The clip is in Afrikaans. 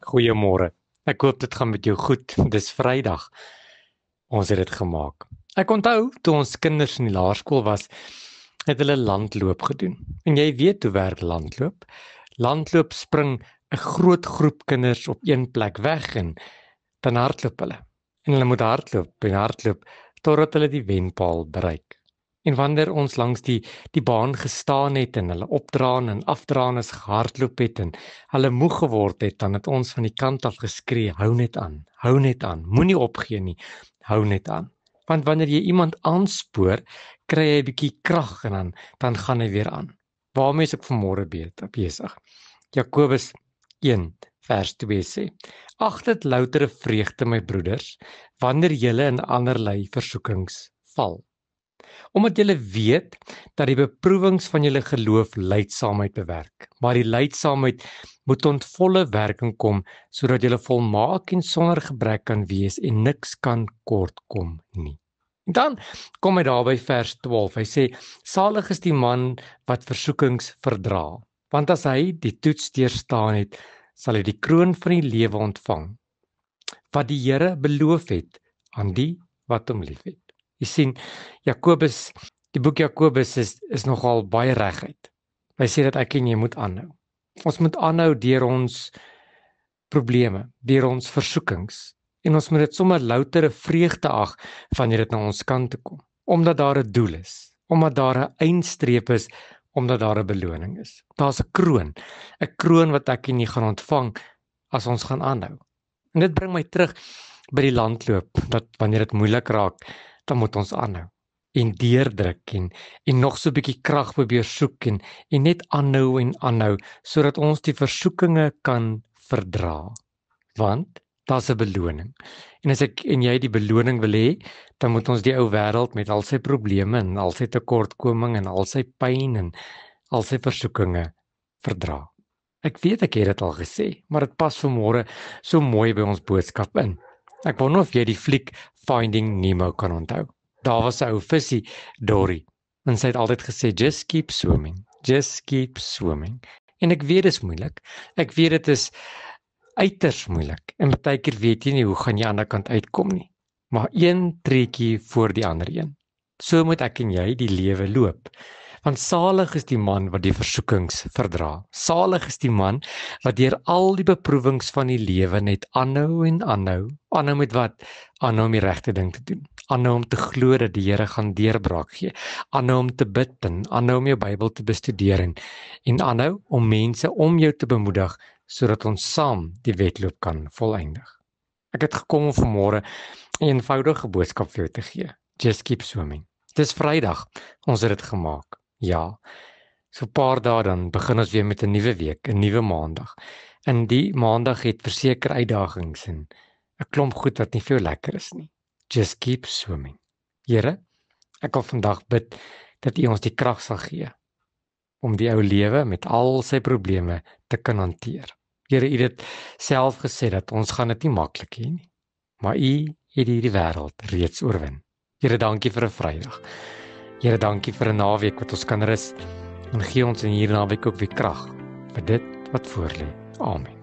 Goeiemôre. Ek hoop dit gaan met jou goed. Dis Vrydag. Ons het dit gemaak. Ek onthou toe ons kinders in die laerskool was, het hulle landloop gedoen. En jy weet hoe werk landloop. Landloop spring 'n groot groep kinders op een plek weg en dan hardloop hulle. En hulle moet hardloop totdat hulle die wenpaal bereik. En wanneer ons langs die baan gestaan het en hulle opdraan en afdraan is gehardloop het en hulle moeg geword het, dan het ons van die kant af geskree, hou net aan, moenie opgee nie, hou net aan. Want wanneer jy iemand aanspoor, kry jy 'n bietjie krag en dan gaan hy weer aan. Waarmee is ek vanmôre besig? Jakobus 1 vers 2 sê: Ag dit loutere vreugde, my broeders, wanneer julle in allerlei versoekings val. Omdat julle weet dat die beproewings van julle geloof lydsaamheid bewerk, maar die lydsaamheid moet tot volle werking kom, sodat julle volmaak en sonder gebrek kan wees en niks kan kort kom nie. En dan kom hy daar by vers 12, hy sê, salig is die man wat versoekings verdra, want as hy die toets deurstaan het, sal hy die kroon van die lewe ontvang, wat die Here beloof het aan die wat hom liefhet. Jy sien, die boek Jakobus is nogal baie reguit. Hy sê dat ek en jy moet aanhou. Ons moet aanhou deur ons probleme, deur ons versoekings. En ons moet dit sommer loutere vreugde ag wanneer dit na ons kant toe kom. Omdat daar 'n doel is, omdat daar 'n eindstreep is, omdat daar 'n beloning is. Daar's 'n kroon wat ek en jy gaan ontvang as ons gaan aanhou. En dit bring my terug by die landloop, dat wanneer dit moeilik raak, dan moet ons aanhou en deurdruk en nog so 'n bietjie krag probeer soek en net aanhou sodat ons die versoekinge kan verdra. Want daar's 'n beloning. En as ek en jy die beloning wil hê, dan moet ons die ou wêreld met al sy probleme en al sy tekortkoming en al sy pyn en al sy versoekinge verdra. Ek weet ek het dit al gesê, maar dit pas vanmôre so mooi by ons boodskap in. Ek wonder of jy die fliek Finding Nemo kan onthou. Daar was 'n ou visie, Dory, en sy het altyd gesê, just keep swimming. En ek weet dit is moeilik. Ek weet dit is uiters moeilik. En baie keer weet jy nie hoe gaan jy aan die ander kant uitkom nie. Maar een treetjie voor die ander een. So moet ek en jy die lewe loop. Want salig is die man wat die versoekings verdra. Salig is die man wat deur al die beproewings van die lewe net aanhou. Aanhou met wat? Aanhou om die regte ding te doen. Aanhou om te glo dat die Here gaan deurbraak gee. Aanhou om te bid en aanhou om jou Bybel te bestudeer en aanhou om mense om jou te bemoedig sodat ons saam die wedloop kan volëindig. Ek het gekom om vanmôre 'n eenvoudige boodskap vir jou te gee. Just keep swimming. Dis Vrydag. Ons het dit gemaak. Ja, so 'n paar dae dan begin ons weer met 'n nuwe week, 'n nuwe maandag. En die maandag het verseker uitdagings en 'n klomp goed wat nie veel lekker is nie. Just keep swimming. Here, ek wil vandag bid dat U ons die krag sal gee om die ou lewe met al sy probleme te kan hanteer. Here, U het dit self gesê dat ons gaan dit nie maklik hê nie, maar U het hierdie wêreld reeds oorwin. Here, dankie vir 'n Vrydag. Here, dankie vir 'n naweek wat ons kan rus en gee ons in hierdie naweek ook weer krag vir dit wat voor lê. Amen.